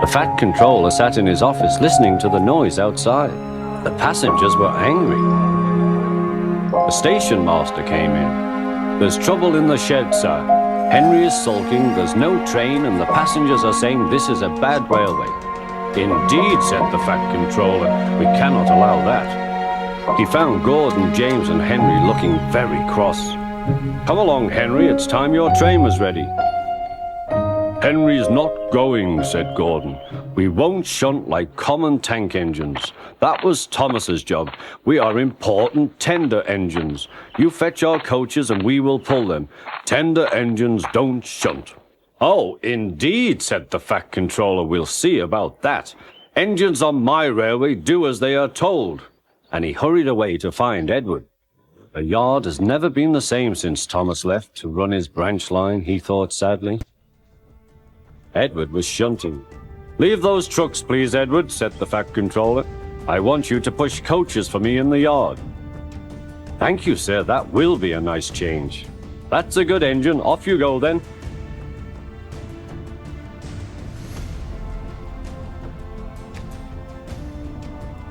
The Fat Controller sat in his office listening to the noise outside. The passengers were angry. The station master came in. "There's trouble in the shed, sir. Henry is sulking, there's no train, and the passengers are saying this is a bad railway." "Indeed," said the Fat Controller, "we cannot allow that." He found Gordon, James, and Henry looking very cross. "Come along, Henry, it's time your train was ready." "Henry's not going," said Gordon. "We won't shunt like common tank engines. That was Thomas's job. We are important tender engines. You fetch our coaches and we will pull them. Tender engines don't shunt." "Oh, indeed," said the Fat Controller. "We'll see about that. Engines on my railway do as they are told." And he hurried away to find Edward. The yard has never been the same since Thomas left to run his branch line, he thought sadly. Edward was shunting. "Leave those trucks, please, Edward," said the Fat Controller. "I want you to push coaches for me in the yard." "Thank you, sir, that will be a nice change." "That's a good engine, off you go then."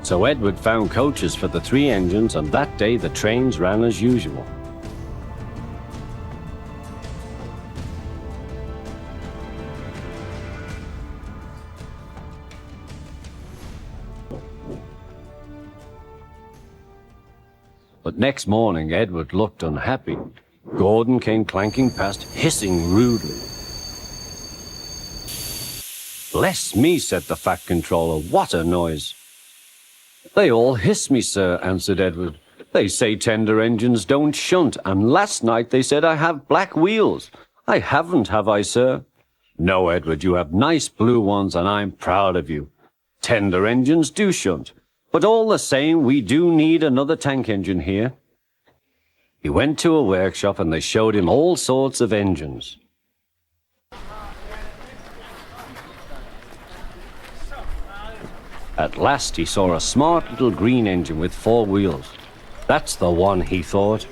So Edward found coaches for the 3 engines, and that day the trains ran as usual. But next morning Edward looked unhappy. Gordon came clanking past, hissing rudely. "Bless me," said the Fat Controller, "what a noise!" "They all hiss me, sir," answered Edward. "They say tender engines don't shunt, and last night they said I have black wheels. I haven't, have I, sir?" "No, Edward, you have nice blue ones, and I'm proud of you. Tender engines do shunt, but all the same, we do need another tank engine here." He went to a workshop, and they showed him all sorts of engines. At last he saw a smart little green engine with 4 wheels. "That's the one," he thought.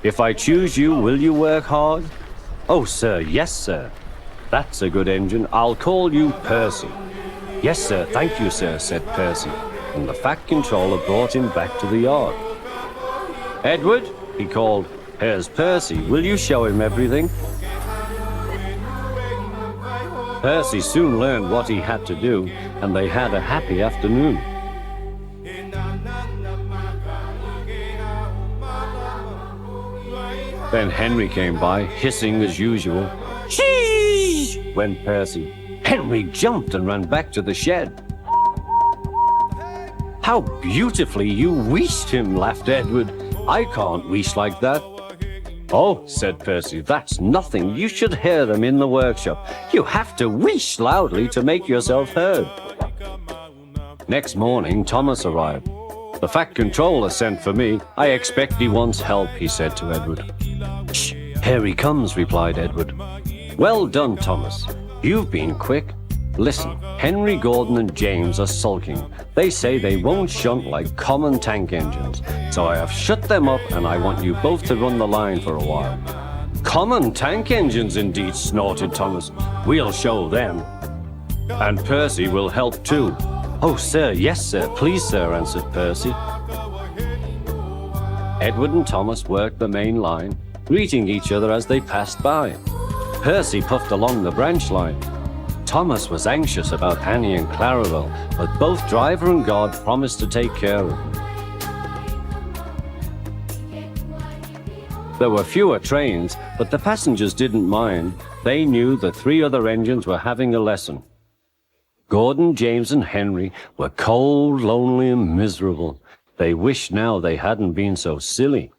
"If I choose you, will you work hard?" "Oh, sir, yes, sir." "That's a good engine. I'll call you Percy." "Yes, sir, thank you, sir," said Percy, and the Fat Controller brought him back to the yard. "Edward," he called, "here's Percy. Will you show him everything?" Percy soon learned what he had to do, and they had a happy afternoon. Then Henry came by, hissing as usual. "Sheesh!" went Percy. Henry jumped and ran back to the shed. "How beautifully you wheeshed him," laughed Edward. "I can't wheesh like that." "Oh," said Percy, "that's nothing. You should hear them in the workshop. You have to wheesh loudly to make yourself heard." Next morning, Thomas arrived. "The Fat Controller sent for me. I expect he wants help," he said to Edward. "Shh, here he comes," replied Edward. "Well done, Thomas. You've been quick. Listen, Henry, Gordon, and James are sulking. They say they won't shunt like common tank engines, so I have shut them up, and I want you both to run the line for a while." "Common tank engines, indeed," snorted Thomas. "We'll show them. And Percy will help too." "Oh, sir, yes, sir, please, sir," answered Percy. Edward and Thomas worked the main line, greeting each other as they passed by. Percy puffed along the branch line. Thomas was anxious about Annie and Clarabelle, but both driver and guard promised to take care of them. There were fewer trains, but the passengers didn't mind. They knew the 3 other engines were having a lesson. Gordon, James, and Henry were cold, lonely, and miserable. They wished now they hadn't been so silly.